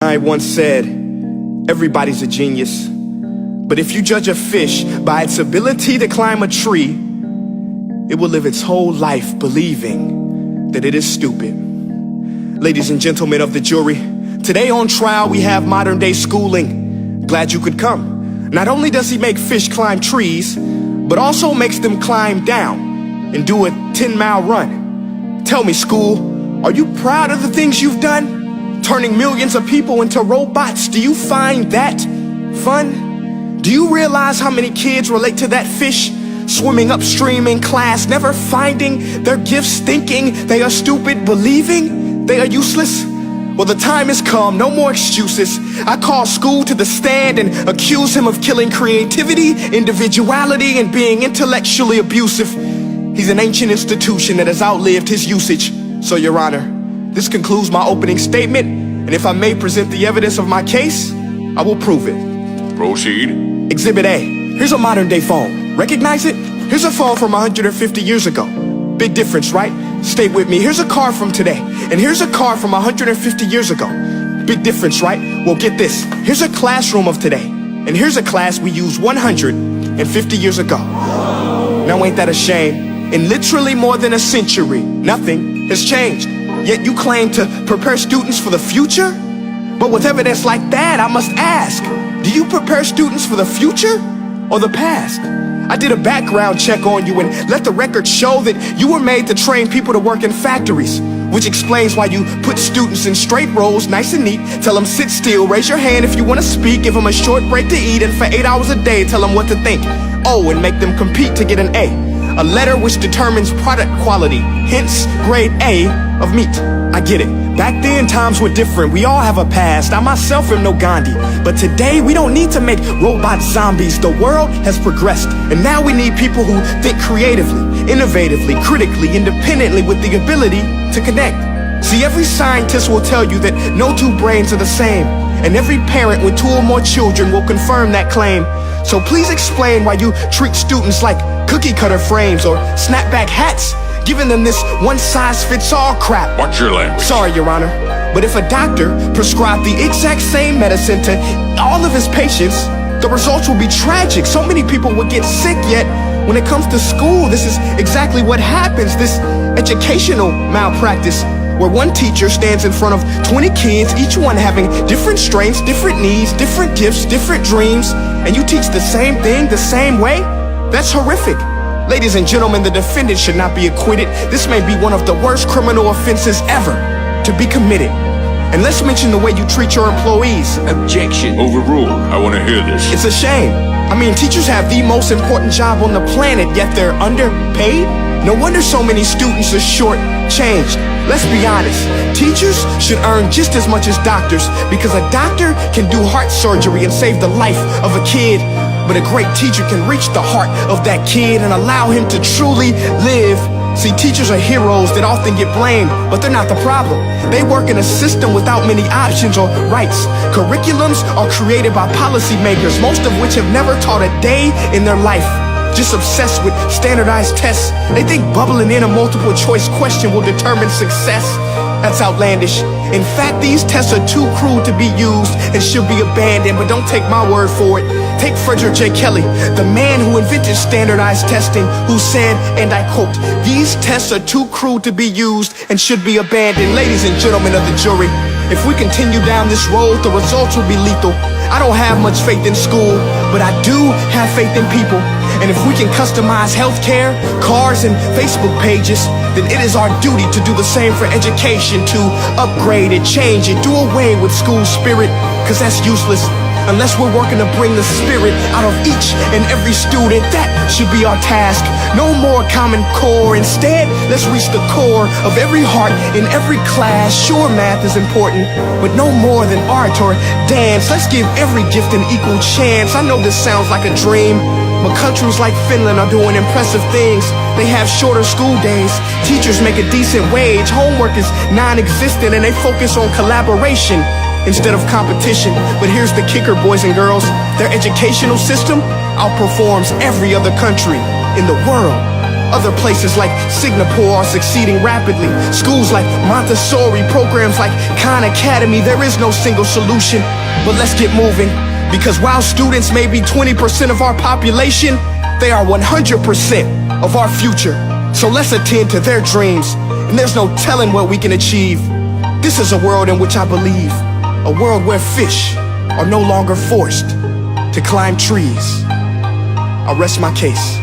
I once said, everybody's a genius. But if you judge a fish by its ability to climb a tree, it will live its whole life believing that it is stupid. Ladies and gentlemen of the jury, today on trial we have modern day schooling. Glad you could come. Not only does he make fish climb trees, but also makes them climb down and do a 10-mile run. Tell me, school, are you proud of the things you've done? Turning millions of people into robots, do you find that fun? Do you realize how many kids relate to that fish? Swimming upstream in class, never finding their gifts, thinking they are stupid, believing they are useless? Well, the time has come, no more excuses. I call school to the stand and accuse him of killing creativity, individuality, and being intellectually abusive. He's an ancient institution that has outlived his usage. So, Your Honor, this concludes my opening statement, and if I may present the evidence of my case, I will prove it. Proceed. Exhibit A. Here's a modern day phone. Recognize it? Here's a phone from 150 years ago. Big difference, right? Stay with me. Here's a car from today, and here's a car from 150 years ago. Big difference, right? Well, get this. Here's a classroom of today, and here's a class we used 150 years ago. Now, ain't that a shame? In literally more than a century, nothing has changed. Yet you claim to prepare students for the future? But with evidence like that, I must ask, do you prepare students for the future or the past? I did a background check on you and let the record show that you were made to train people to work in factories, which explains why you put students in straight rows, nice and neat, tell them sit still, raise your hand if you want to speak, give them a short break to eat, and for 8 hours a day, tell them what to think. Oh, and make them compete to get an A letter which determines product quality, hence grade A of meat. I get it. Back then, times were different. We all have a past. I myself am no Gandhi. But today, we don't need to make robot zombies. The world has progressed. And now we need people who think creatively, innovatively, critically, independently, with the ability to connect. See, every scientist will tell you that no two brains are the same. And every parent with 2 or more children will confirm that claim. So please explain why you treat students like cookie cutter frames or snapback hats, giving them this one-size-fits-all crap. Watch your language. Sorry, Your Honor, but if a doctor prescribed the exact same medicine to all of his patients, the results will be tragic. So many people would get sick, yet when it comes to school, this is exactly what happens. This educational malpractice, where one teacher stands in front of 20 kids, each one having different strengths, different needs, different gifts, different dreams, and you teach the same thing the same way? That's horrific. Ladies and gentlemen, the defendant should not be acquitted. This may be one of the worst criminal offenses ever to be committed. And let's mention the way you treat your employees. Objection. Overruled. I want to hear this. It's a shame. I mean, teachers have the most important job on the planet, yet they're underpaid? No wonder so many students are short-changed. Let's be honest, teachers should earn just as much as doctors, because a doctor can do heart surgery and save the life of a kid, but a great teacher can reach the heart of that kid and allow him to truly live. See, teachers are heroes that often get blamed, but they're not the problem. They work in a system without many options or rights. Curriculums are created by policymakers, most of which have never taught a day in their life. Just obsessed with standardized tests. They think bubbling in a multiple choice question will determine success. That's outlandish. In fact, these tests are too crude to be used and should be abandoned, but don't take my word for it. Take Frederick J. Kelly, the man who invented standardized testing, who said, and I quote, "These tests are too crude to be used and should be abandoned." Ladies and gentlemen of the jury, if we continue down this road, the results will be lethal. I don't have much faith in school, but I do have faith in people. And if we can customize healthcare, cars, and Facebook pages, then it is our duty to do the same for education, to upgrade it, change it, do away with school spirit, because that's useless. Unless we're working to bring the spirit out of each and every student, that should be our task. No more Common Core. Instead, let's reach the core of every heart in every class. Sure, math is important, but no more than art or dance. Let's give every gift an equal chance. I know this sounds like a dream, but countries like Finland are doing impressive things. They have shorter school days. Teachers make a decent wage. Homework is non-existent, and they focus on collaboration instead of competition. But here's the kicker, boys and girls. Their educational system outperforms every other country in the world. Other places like Singapore are succeeding rapidly. Schools like Montessori, programs like Khan Academy. There is no single solution, but let's get moving. Because while students may be 20% of our population, they are 100% of our future. So let's attend to their dreams, and there's no telling what we can achieve. This is a world in which I believe, a world where fish are no longer forced to climb trees. I rest my case.